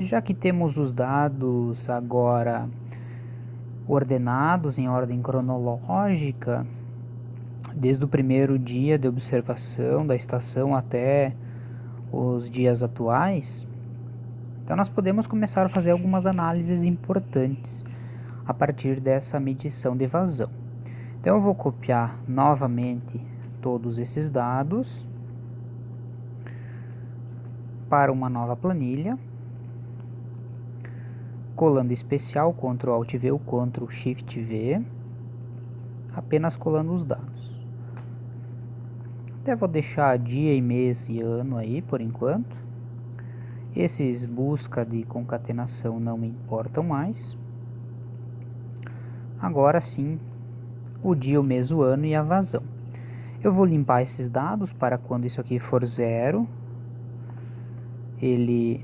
Já que temos os dados agora ordenados em ordem cronológica, desde o primeiro dia de observação da estação até os dias atuais, então nós podemos começar a fazer algumas análises importantes a partir dessa medição de vazão. Então eu vou copiar novamente todos esses dados para uma nova planilha, colando especial, Ctrl Alt V ou Ctrl Shift V, apenas colando os dados. Até vou deixar dia e mês e ano aí por enquanto. Esses busca de concatenação não me importam mais. Agora sim, o dia, o mês, o ano e a vazão. Eu vou limpar esses dados para quando isso aqui for zero, ele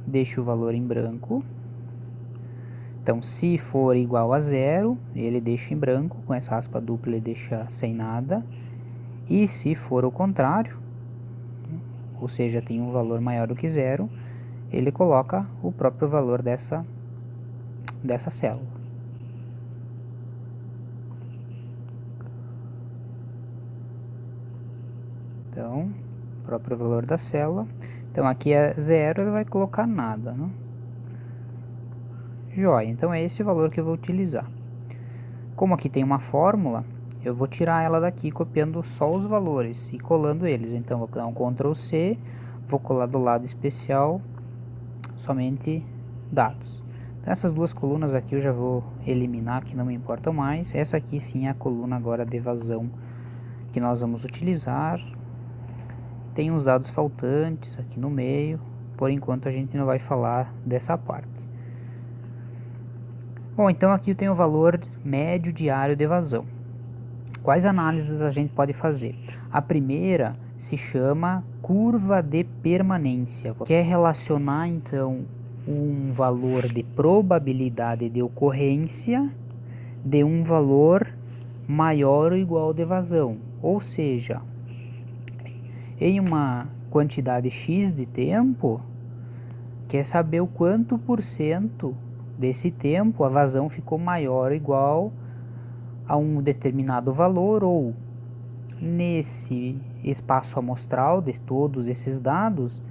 deixa o valor em branco. Então, se for igual a zero, ele deixa em branco, com essa aspa dupla ele deixa sem nada. E se for o contrário, ou seja, tem um valor maior do que zero, ele coloca o próprio valor dessa célula. Então, próprio valor da célula. Então, aqui é zero, ele vai colocar nada, né? Joia, então é esse o valor que eu vou utilizar. Como aqui tem uma fórmula, eu vou tirar ela daqui copiando só os valores e colando eles. Então, vou dar um Ctrl C, vou colar do lado especial somente dados. Então, essas duas colunas aqui eu já vou eliminar, que não me importam mais. Essa aqui sim é a coluna agora de vazão que nós vamos utilizar. Tem uns dados faltantes aqui no meio, por enquanto a gente não vai falar dessa parte. Bom, então aqui eu tenho o valor médio diário de vazão. Quais análises a gente pode fazer? A primeira se chama curva de permanência, que é relacionar então um valor de probabilidade de ocorrência de um valor maior ou igual de vazão, ou seja, em uma quantidade X de tempo, quer saber o quanto por cento desse tempo a vazão ficou maior ou igual a um determinado valor, ou nesse espaço amostral de todos esses dados,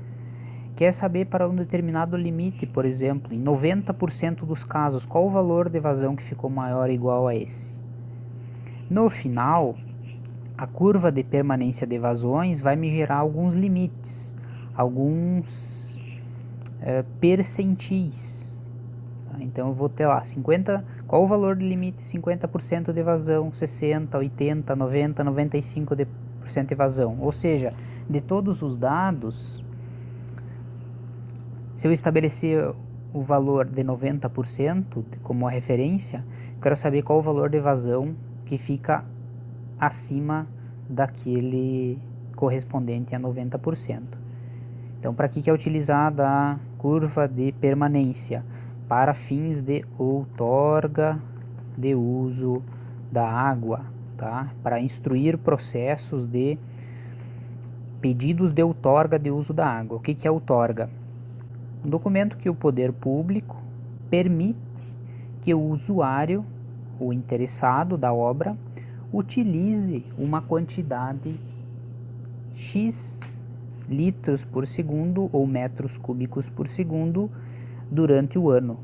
quer saber para um determinado limite, por exemplo, em 90% dos casos, qual o valor de vazão que ficou maior ou igual a esse. No final, a curva de permanência de vazões vai me gerar alguns limites, alguns percentis. Tá? Então eu vou ter lá 50, qual o valor do limite? 50% de vazão, 60, 80, 90, 95% de vazão. Ou seja, de todos os dados, se eu estabelecer o valor de 90% como a referência, eu quero saber qual o valor de vazão que fica acima daquele correspondente a 90%. Então, para que é utilizada a curva de permanência? Para fins de outorga de uso da água, tá? Para instruir processos de pedidos de outorga de uso da água. O que é outorga? Um documento que o poder público permite que o usuário, o interessado da obra, utilize uma quantidade X litros por segundo ou metros cúbicos por segundo durante o ano,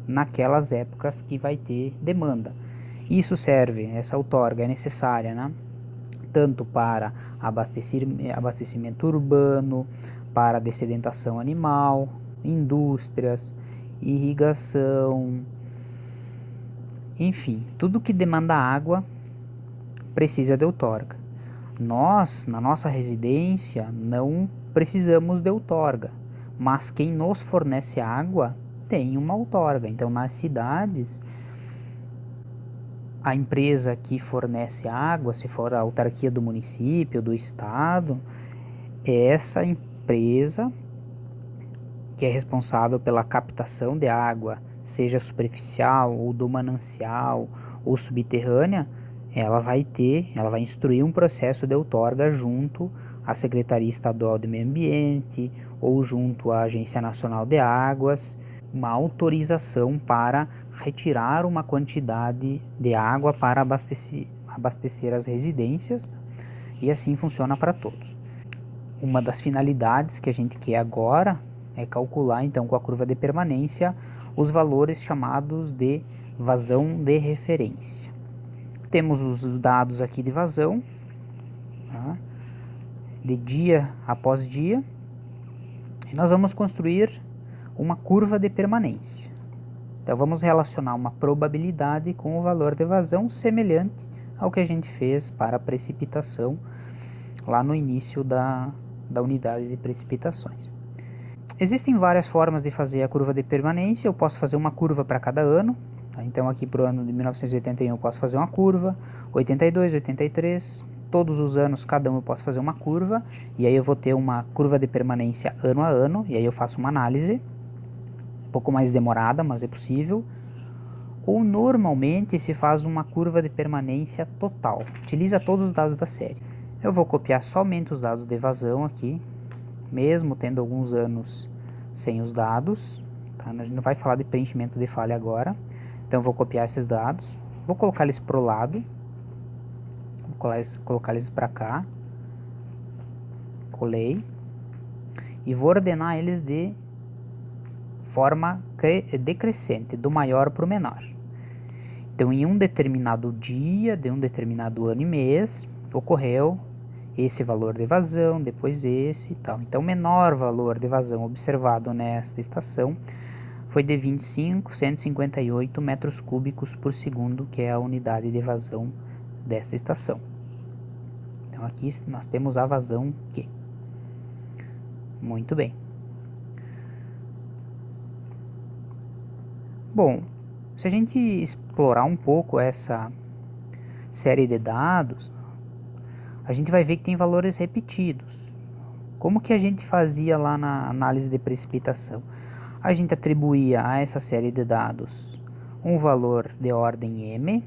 naquelas épocas que vai ter demanda. Isso serve, essa outorga é necessária, né? Tanto para abastecimento urbano, para dessedentação animal, indústrias, irrigação, enfim, tudo que demanda água precisa de outorga. Nós, na nossa residência, não precisamos de outorga, mas quem nos fornece água tem uma outorga. Então, nas cidades, a empresa que fornece água, se for a autarquia do município, do estado, é essa empresa que é responsável pela captação de água, seja superficial ou do manancial ou subterrânea, ela vai instruir um processo de outorga junto à Secretaria Estadual de Meio Ambiente ou junto à Agência Nacional de Águas, uma autorização para retirar uma quantidade de água para abastecer as residências, e assim funciona para todos. Uma das finalidades que a gente quer agora é calcular então com a curva de permanência os valores chamados de vazão de referência. Temos os dados aqui de vazão, tá? De dia após dia, e nós vamos construir uma curva de permanência. Então vamos relacionar uma probabilidade com o valor de vazão semelhante ao que a gente fez para a precipitação lá no início da unidade de precipitações. Existem várias formas de fazer a curva de permanência. Eu posso fazer uma curva para cada ano, tá? Então aqui para o ano de 1981 eu posso fazer uma curva, 82, 83, todos os anos cada um eu posso fazer uma curva, e aí eu vou ter uma curva de permanência ano a ano, e aí eu faço uma análise, um pouco mais demorada, mas é possível. Ou normalmente se faz uma curva de permanência total, utiliza todos os dados da série. Eu vou copiar somente os dados de vazão aqui, mesmo tendo alguns anos sem os dados, tá? A gente não vai falar de preenchimento de falha agora. Então eu vou copiar esses dados, vou colocar eles para o lado, vou colocar eles para cá, colei, e vou ordenar eles de forma decrescente, do maior para o menor. Então em um determinado dia, de um determinado ano e mês, ocorreu esse valor de vazão, depois esse e tal. Então o menor valor de vazão observado nesta estação foi de 25.158 metros cúbicos por segundo, que é a unidade de vazão desta estação. Então aqui nós temos a vazão Q. Muito bem. Bom, se a gente explorar um pouco essa série de dados, a gente vai ver que tem valores repetidos. Como que a gente fazia lá na análise de precipitação? A gente atribuía a essa série de dados um valor de ordem m,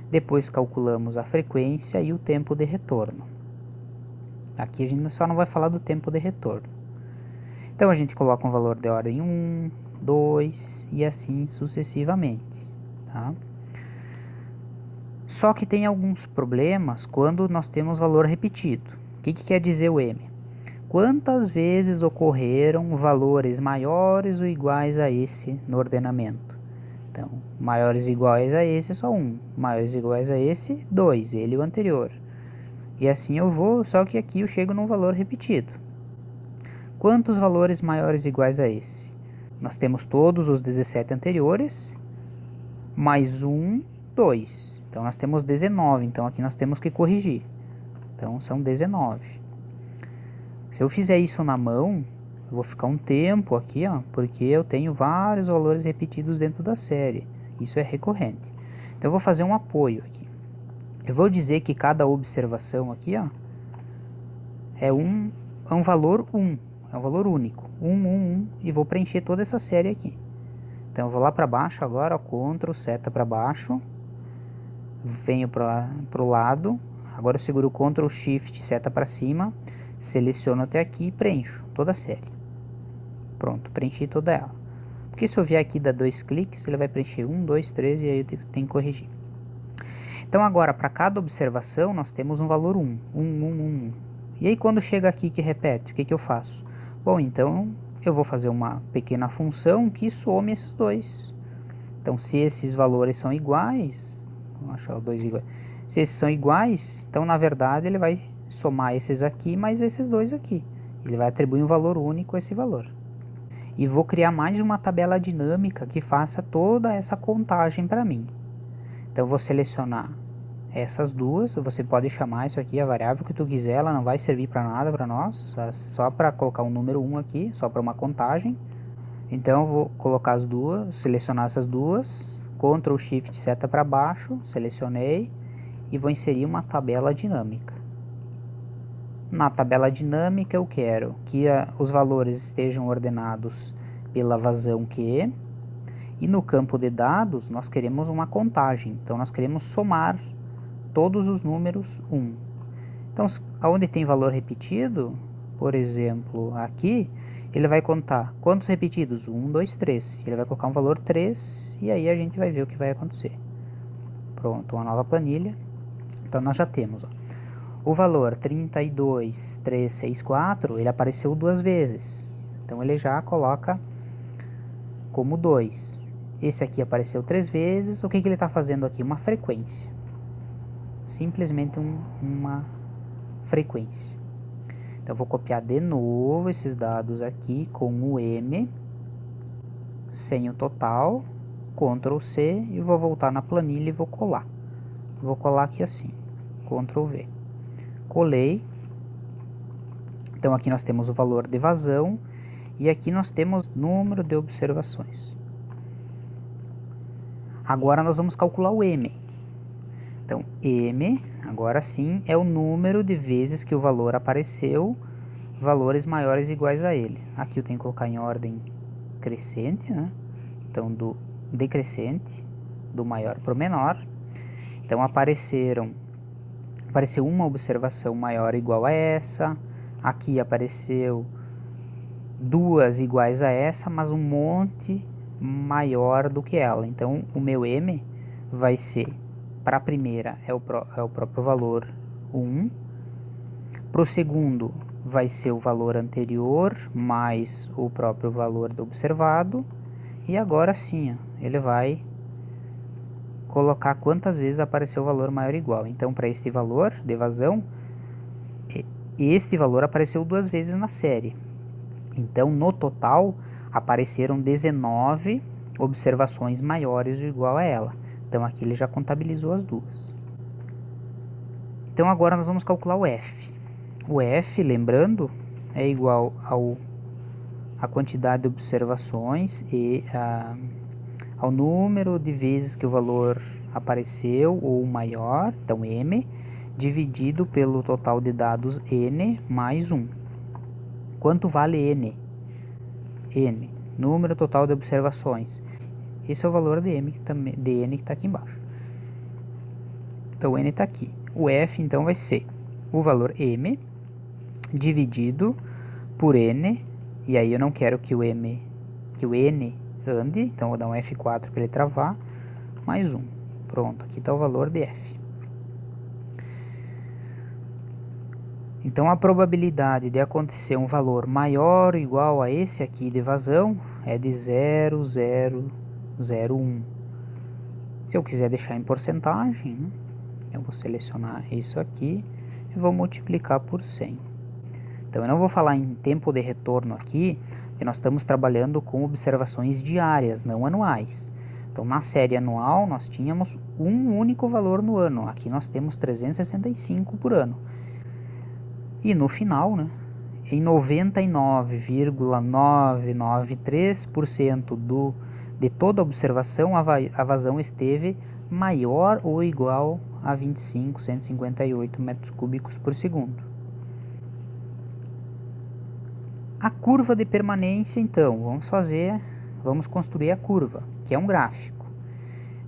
depois calculamos a frequência e o tempo de retorno. Aqui a gente só não vai falar do tempo de retorno. Então a gente coloca um valor de ordem 1, 2 e assim sucessivamente, tá? Só que tem alguns problemas quando nós temos valor repetido. O que quer dizer o M? Quantas vezes ocorreram valores maiores ou iguais a esse no ordenamento? Então, maiores ou iguais a esse, só 1. Maiores ou iguais a esse, 2, ele e o anterior. E assim eu vou, só que aqui eu chego num valor repetido. Quantos valores maiores ou iguais a esse? Nós temos todos os 17 anteriores, mais 1, 2. Então nós temos 19, então aqui nós temos que corrigir. Então são 19. Se eu fizer isso na mão, eu vou ficar um tempo aqui, ó, porque eu tenho vários valores repetidos dentro da série. Isso é recorrente. Então eu vou fazer um apoio aqui. Eu vou dizer que cada observação aqui, ó, é um valor 1, é um valor único. 1, 1, 1, e vou preencher toda essa série aqui. Então eu vou lá para baixo agora, ó, Ctrl, seta para baixo. Venho para o lado, agora eu seguro o Ctrl Shift, seta para cima, seleciono até aqui e preencho toda a série. Pronto, preenchi toda ela. Porque se eu vier aqui e dar 2 cliques, ele vai preencher 1, 2, 3 e aí eu tenho que corrigir. Então agora, para cada observação, nós temos um valor 1, 1, 1, 1. E aí quando chega aqui que repete, o que eu faço? Bom, então eu vou fazer uma pequena função que some esses dois. Então se esses valores são iguais, vamos achar os dois iguais. Se esses são iguais, então na verdade ele vai somar esses aqui mais esses dois aqui. Ele vai atribuir um valor único a esse valor. E vou criar mais uma tabela dinâmica que faça toda essa contagem para mim. Então eu vou selecionar essas duas, você pode chamar isso aqui a variável que tu quiser, ela não vai servir para nada para nós, só para colocar o número 1 aqui, só para uma contagem. Então eu vou colocar as duas, selecionar essas duas, Ctrl Shift seta para baixo, selecionei e vou inserir uma tabela dinâmica. Na tabela dinâmica eu quero que os valores estejam ordenados pela vazão Q, e no campo de dados nós queremos uma contagem, então nós queremos somar todos os números 1. Então, onde tem valor repetido, por exemplo, aqui, ele vai contar quantos repetidos? 1, 2, 3. Ele vai colocar um valor 3 e aí a gente vai ver o que vai acontecer. Pronto, uma nova planilha. Então, nós já temos, ó, o valor 32,364, ele apareceu 2 vezes. Então, ele já coloca como 2. Esse aqui apareceu 3 vezes. O que ele está fazendo aqui? Uma frequência. Simplesmente uma frequência. Então, eu vou copiar de novo esses dados aqui com o M, sem o total, Ctrl C, e vou voltar na planilha e vou colar. Vou colar aqui assim, Ctrl V. Colei. Então, aqui nós temos o valor de vazão, e aqui nós temos número de observações. Agora, nós vamos calcular o M. Então, M, agora sim, é o número de vezes que o valor apareceu, valores maiores ou iguais a ele. Aqui eu tenho que colocar em ordem crescente, né? Então, do decrescente, do maior para o menor. Então, apareceu uma observação maior ou igual a essa. Aqui apareceu 2 iguais a essa, mas um monte maior do que ela. Então, o meu M vai ser... Para a primeira é o próprio valor 1. Para o segundo vai ser o valor anterior mais o próprio valor do observado. E agora sim, ó, ele vai colocar quantas vezes apareceu o valor maior ou igual. Então, para este valor de vazão, este valor apareceu 2 vezes na série. Então, no total, apareceram 19 observações maiores ou igual a ela. Então, aqui ele já contabilizou as duas. Então, agora nós vamos calcular o F. O F, lembrando, é igual à quantidade de observações e ao número de vezes que o valor apareceu ou maior, então M, dividido pelo total de dados N mais 1. Quanto vale N? N, número total de observações. Esse é o valor de N que está aqui embaixo. Então, o N está aqui. O F, então, vai ser o valor M dividido por N. E aí, eu não quero que o N ande. Então, vou dar um F4 para ele travar. Mais 1. Pronto, aqui está o valor de F. Então, a probabilidade de acontecer um valor maior ou igual a esse aqui de vazão é de 0,001. Se eu quiser deixar em porcentagem, né, eu vou selecionar isso aqui e vou multiplicar por 100. Então, eu não vou falar em tempo de retorno aqui, porque nós estamos trabalhando com observações diárias, não anuais. Então, na série anual, nós tínhamos um único valor no ano. Aqui nós temos 365 por ano. E no final, né, em 99,993% de toda a observação, a vazão esteve maior ou igual a 25.158 metros cúbicos por segundo. A curva de permanência, então, vamos construir a curva, que é um gráfico.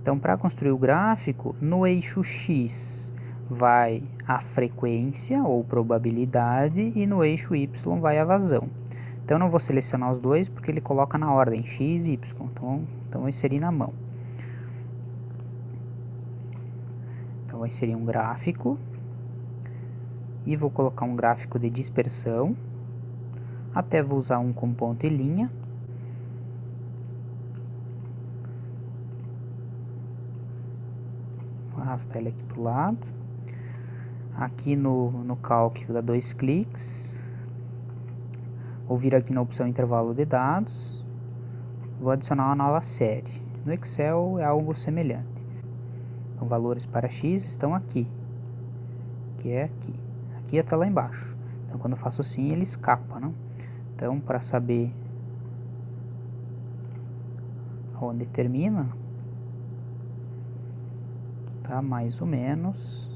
Então, para construir o gráfico, no eixo X vai a frequência ou probabilidade e no eixo Y vai a vazão. Então, eu não vou selecionar os dois porque ele coloca na ordem X e Y. Então vou inserir na mão. Então, vou inserir um gráfico. E vou colocar um gráfico de dispersão. Até vou usar um com ponto e linha. Vou arrastar ele aqui para o lado. Aqui no cálculo dá 2 cliques. Vou vir aqui na opção intervalo de dados, vou adicionar uma nova série. No Excel é algo semelhante. Então, valores para X estão aqui, que é aqui. Aqui até lá embaixo. Então, quando eu faço assim, ele escapa, né? Então, para saber onde termina, tá mais ou menos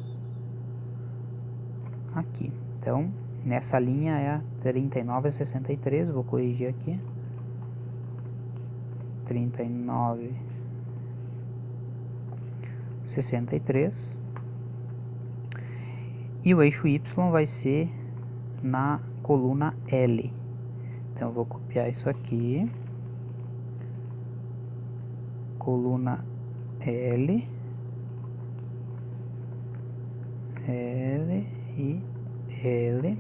aqui. Então, nessa linha é a 39,63, vou corrigir aqui. 39,63. E o eixo Y vai ser na coluna L. Então, eu vou copiar isso aqui. Coluna L. L e L.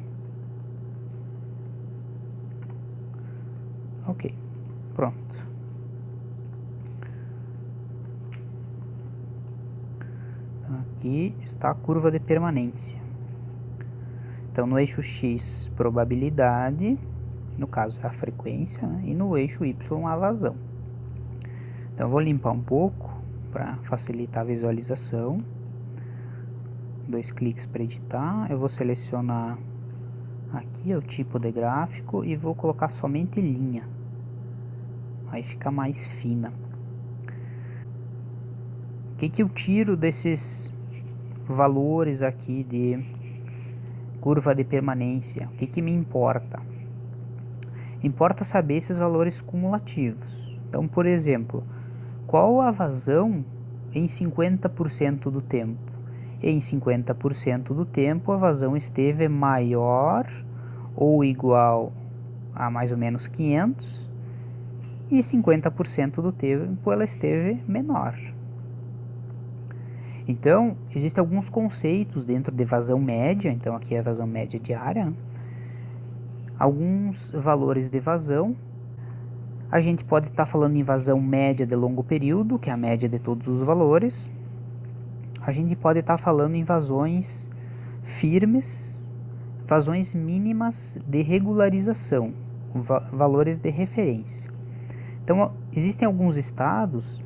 Ok, pronto. Então, aqui está a curva de permanência. Então, no eixo X, probabilidade, no caso é a frequência, né? E no eixo Y, a vazão. Então, eu vou limpar um pouco para facilitar a visualização. 2 cliques para editar. Eu vou selecionar aqui o tipo de gráfico e vou colocar somente linha. Aí fica mais fina. O que eu tiro desses valores aqui de curva de permanência? O que me importa? Importa saber esses valores cumulativos. Então, por exemplo, qual a vazão em 50% do tempo? Em 50% do tempo, a vazão esteve maior ou igual a mais ou menos 500, e 50% do tempo ela esteve menor. Então, existem alguns conceitos dentro de vazão média. Então, aqui é a vazão média diária, né? Alguns valores de vazão. A gente pode estar falando em vazão média de longo período, que é a média de todos os valores. A gente pode estar falando em vazões firmes, vazões mínimas de regularização, valores de referência. Então, existem alguns estados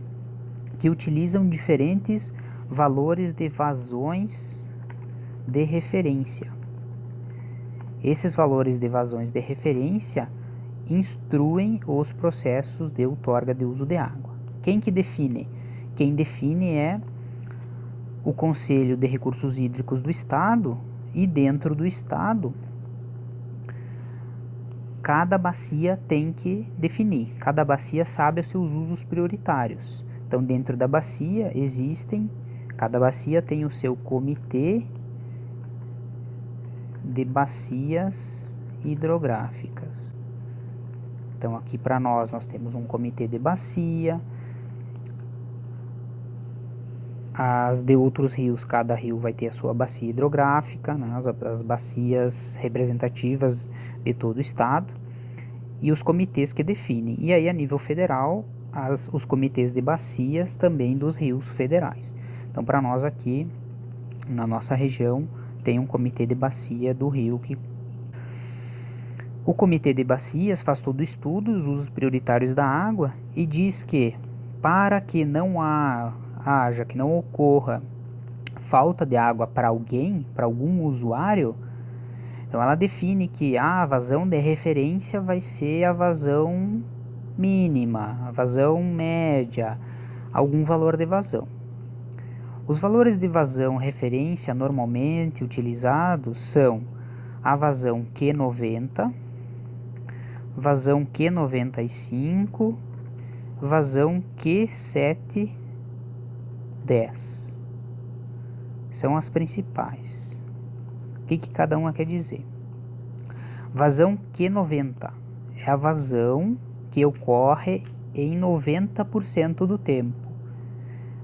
que utilizam diferentes valores de vazões de referência. Esses valores de vazões de referência instruem os processos de outorga de uso de água. Quem que define? Quem define é o Conselho de Recursos Hídricos do Estado, e dentro do Estado, cada bacia tem que definir. Cada bacia sabe os seus usos prioritários. Então, dentro da bacia cada bacia tem o seu comitê de bacias hidrográficas. Então, aqui para nós temos um comitê de bacia. As de outros rios, cada rio vai ter a sua bacia hidrográfica, né? As bacias representativas de todo o estado, e os comitês que definem. E aí, a nível federal, os comitês de bacias também dos rios federais. Então, para nós aqui, na nossa região, tem um comitê de bacia do rio que... O comitê de bacias faz todo o estudo, os usos prioritários da água, e diz que, para que não haja, que não ocorra falta de água para alguém, para algum usuário, então ela define que a vazão de referência vai ser a vazão mínima, a vazão média, algum valor de vazão. Os valores de vazão referência normalmente utilizados são a vazão Q90, vazão Q95, vazão Q710. São as principais. O que cada uma quer dizer? Vazão Q90 é a vazão que ocorre em 90% do tempo.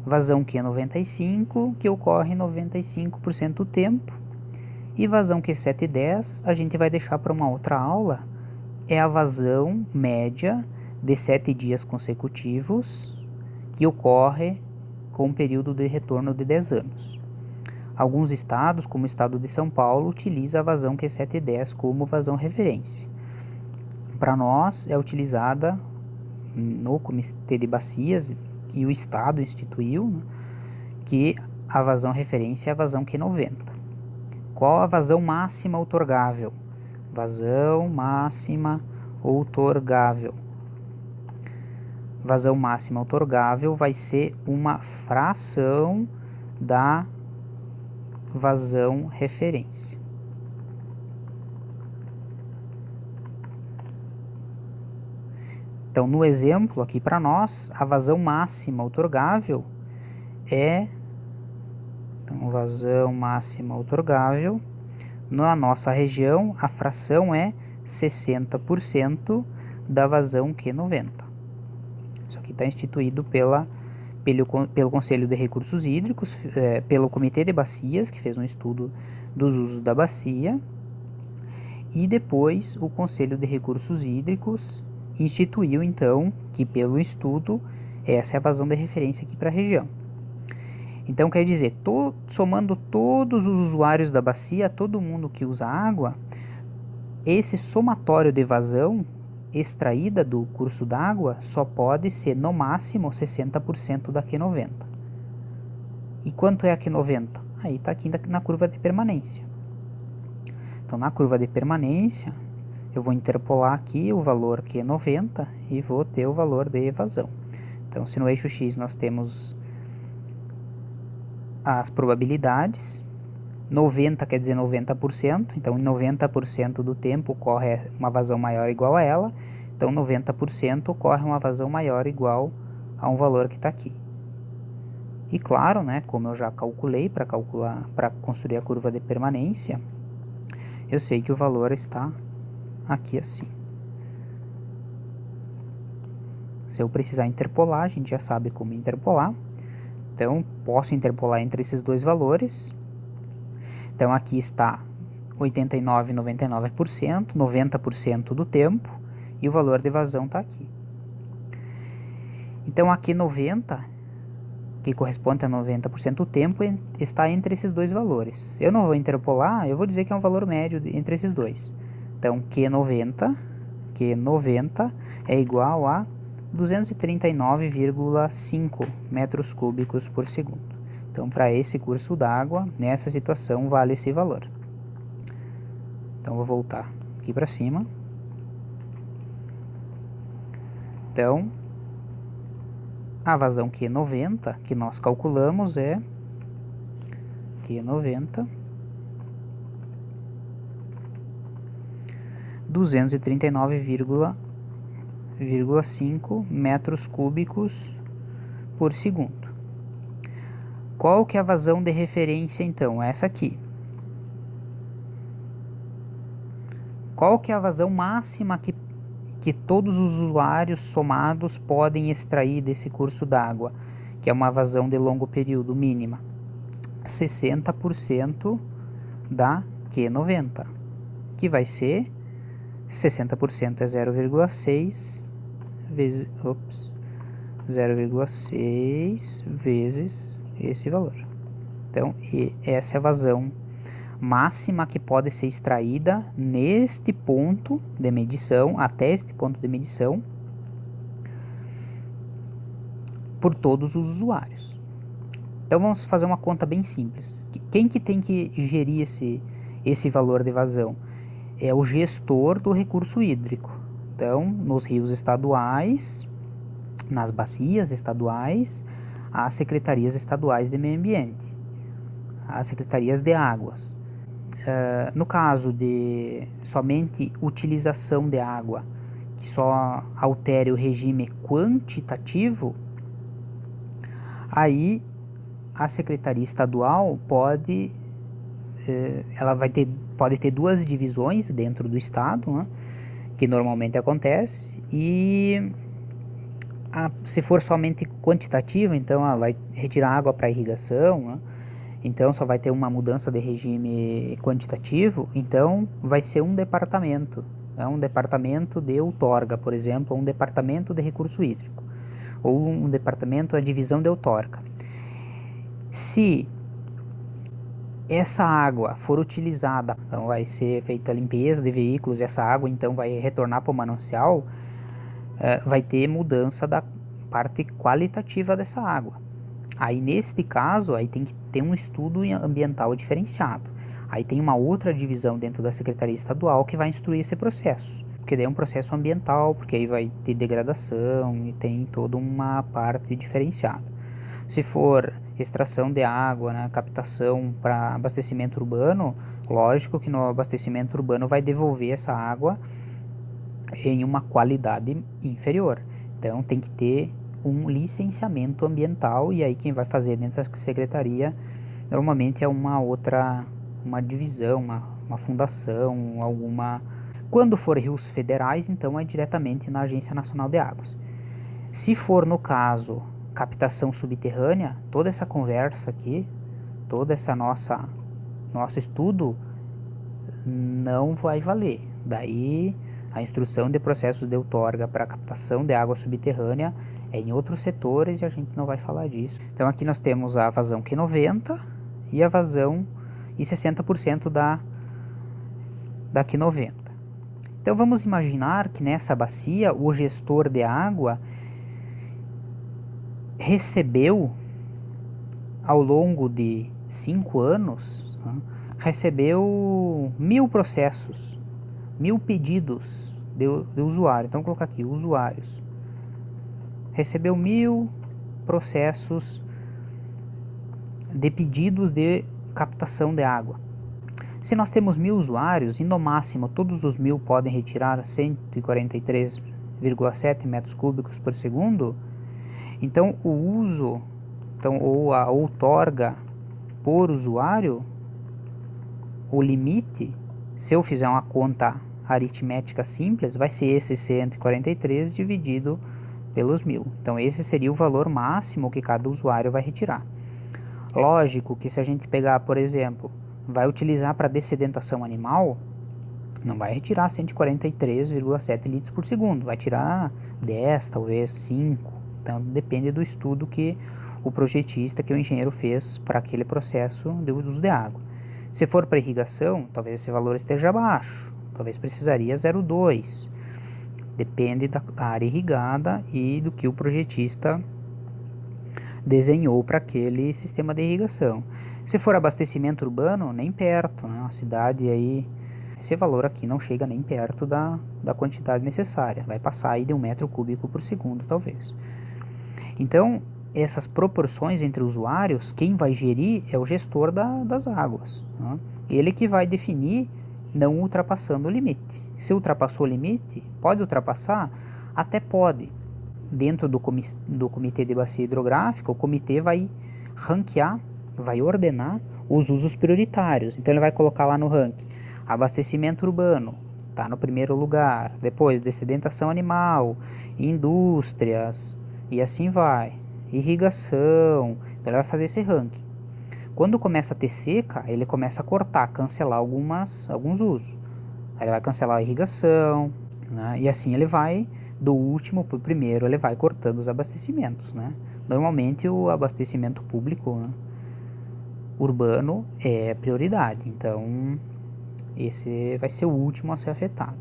Vazão Q95 que ocorre em 95% do tempo. E vazão Q710 a gente vai deixar para uma outra aula. É a vazão média de 7 dias consecutivos que ocorre com um período de retorno de 10 anos. Alguns estados, como o estado de São Paulo, utilizam a vazão Q710 como vazão referência. Para nós, é utilizada no Comitê de Bacias, e o estado instituiu, né, que a vazão referência é a vazão Q90. Qual a vazão máxima outorgável? Vazão máxima outorgável. Vazão máxima outorgável vai ser uma fração da vazão referência. Então, no exemplo aqui para nós, a vazão máxima outorgável é... Então, vazão máxima outorgável Na nossa região, a fração é 60% da vazão Q90. Isso aqui está instituído pelo Conselho de Recursos Hídricos, pelo Comitê de Bacias, que fez um estudo dos usos da bacia, e depois o Conselho de Recursos Hídricos instituiu, então, que pelo estudo, essa é a vazão de referência aqui para a região. Então, quer dizer, somando todos os usuários da bacia, todo mundo que usa água, esse somatório de vazão extraída do curso d'água só pode ser, no máximo, 60% da Q90. E quanto é a Q90? Aí está aqui na curva de permanência. Então, na curva de permanência, eu vou interpolar aqui o valor Q90 e vou ter o valor de vazão. Então, se no eixo X nós temos as probabilidades, 90 quer dizer 90%, então em 90% do tempo ocorre uma vazão maior ou igual a ela, então 90% ocorre uma vazão maior ou igual a um valor que está aqui. E claro, né, como eu já calculei para construir a curva de permanência, eu sei que o valor está aqui assim. Se eu precisar interpolar, a gente já sabe como interpolar. Então, posso interpolar entre esses dois valores. Então, aqui está 89,99%, 90% do tempo, e o valor de vazão está aqui. Então, aqui 90, que corresponde a 90% do tempo, está entre esses dois valores. Eu não vou interpolar, eu vou dizer que é um valor médio entre esses dois. Então, Q90 é igual a 239,5 metros cúbicos por segundo. Então, para esse curso d'água, nessa situação, vale esse valor. Então, vou voltar aqui para cima. Então, a vazão Q90 que nós calculamos é Q90 239,5 metros cúbicos por segundo. Qual que é a vazão de referência, então? Essa aqui. Qual que é a vazão máxima que todos os usuários somados podem extrair desse curso d'água, que é uma vazão de longo período mínima? 60% da Q90, que vai ser 60% é 0,6 vezes 0,6 vezes esse valor. Então, essa é a vazão máxima que pode ser extraída neste ponto de medição, até este ponto de medição, por todos os usuários. Então, vamos fazer uma conta bem simples. Quem que tem que gerir esse valor de vazão? É o gestor do recurso hídrico. Então, nos rios estaduais, nas bacias estaduais, as secretarias estaduais de meio ambiente, as secretarias de águas. No caso de somente utilização de água, que só altere o regime quantitativo, aí a secretaria estadual pode ter duas divisões dentro do estado, né, que normalmente acontece, e se for somente quantitativo, então vai retirar água para irrigação, né, então só vai ter uma mudança de regime quantitativo, então vai ser um departamento de outorga, por exemplo, um departamento de recurso hídrico, ou um departamento, a divisão de outorga. Se essa água for utilizada, então vai ser feita a limpeza de veículos, essa água então vai retornar para o manancial, vai ter mudança da parte qualitativa dessa água. Aí neste caso, aí tem que ter um estudo ambiental diferenciado. Aí tem uma outra divisão dentro da Secretaria Estadual que vai instruir esse processo, porque daí é um processo ambiental, porque aí vai ter degradação e tem toda uma parte diferenciada. Se for extração de água, né, captação para abastecimento urbano, lógico que no abastecimento urbano vai devolver essa água em uma qualidade inferior. Então tem que ter um licenciamento ambiental, e aí quem vai fazer dentro da secretaria normalmente é uma divisão, uma fundação, alguma... Quando for rios federais, então é diretamente na Agência Nacional de Águas. Se for, no caso, captação subterrânea, toda essa conversa aqui, todo esse nosso estudo não vai valer. Daí, a instrução de processos de outorga para captação de água subterrânea é em outros setores e a gente não vai falar disso. Então aqui nós temos a vazão Q90 e a vazão e 60% da Q90. Então vamos imaginar que nessa bacia o gestor de água recebeu ao longo de 5 anos, recebeu 1000 processos, 1000 pedidos de usuário. Então vou colocar aqui, usuários. Recebeu 1000 processos de pedidos de captação de água. Se nós temos 1000 usuários e no máximo todos os 1000 podem retirar 143,7 metros cúbicos por segundo, então o uso, ou a outorga por usuário, o limite, se eu fizer uma conta aritmética simples, vai ser esse 143 dividido pelos 1000. Então esse seria o valor máximo que cada usuário vai retirar. Lógico que se a gente pegar, por exemplo, vai utilizar para dessedentação animal, não vai retirar 143,7 litros por segundo, vai tirar 10, talvez 5. Então depende do estudo que o projetista, que o engenheiro fez para aquele processo de uso de água. Se for para irrigação, talvez esse valor esteja baixo, talvez precisaria 0,2. Depende da área irrigada e do que o projetista desenhou para aquele sistema de irrigação. Se for abastecimento urbano, nem perto, né? A cidade aí, esse valor aqui não chega nem perto da quantidade necessária, vai passar aí de 1 metro cúbico por segundo, talvez. Então, essas proporções entre usuários, quem vai gerir é o gestor das águas, né? Ele que vai definir não ultrapassando o limite. Se ultrapassou o limite, pode ultrapassar? Até pode. Dentro do comitê de bacia hidrográfica, o comitê vai ranquear, vai ordenar os usos prioritários. Então ele vai colocar lá no ranking, abastecimento urbano, está no primeiro lugar, depois dessedentação animal, indústrias, e assim vai, irrigação. Então ele vai fazer esse ranking. Quando começa a ter seca, ele começa a cortar, cancelar alguns usos. Aí ele vai cancelar a irrigação, né? E assim ele vai, do último para o primeiro, ele vai cortando os abastecimentos, né? Normalmente o abastecimento público, né, urbano é prioridade, então esse vai ser o último a ser afetado.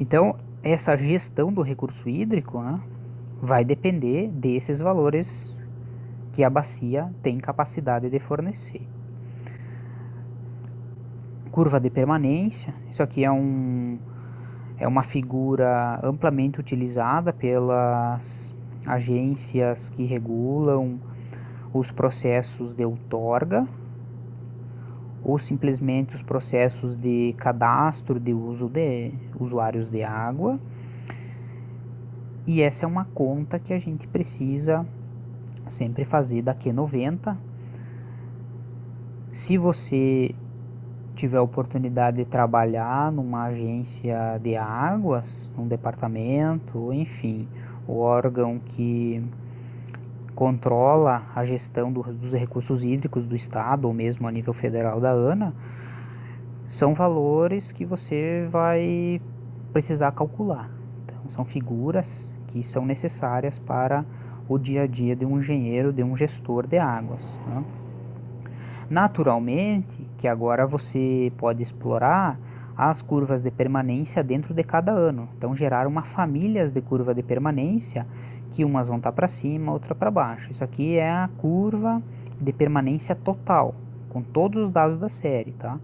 Então essa gestão do recurso hídrico, né, vai depender desses valores que a bacia tem capacidade de fornecer. Curva de permanência, isso aqui é uma figura amplamente utilizada pelas agências que regulam os processos de outorga ou simplesmente os processos de cadastro de uso de usuários de água. E essa é uma conta que a gente precisa sempre fazer da Q90. Se você tiver a oportunidade de trabalhar numa agência de águas, num departamento, enfim, o órgão que controla a gestão dos recursos hídricos do estado, ou mesmo a nível federal da ANA, são valores que você vai precisar calcular. Então, são figuras que são necessárias para o dia a dia de um engenheiro, de um gestor de águas, né? Naturalmente, que agora você pode explorar as curvas de permanência dentro de cada ano. Então, gerar uma família de curva de permanência, que umas vão estar para cima, outra para baixo. Isso aqui é a curva de permanência total, com todos os dados da série, tá?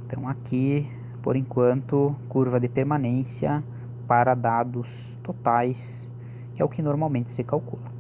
Então, aqui, por enquanto, curva de permanência para dados totais, que é o que normalmente se calcula.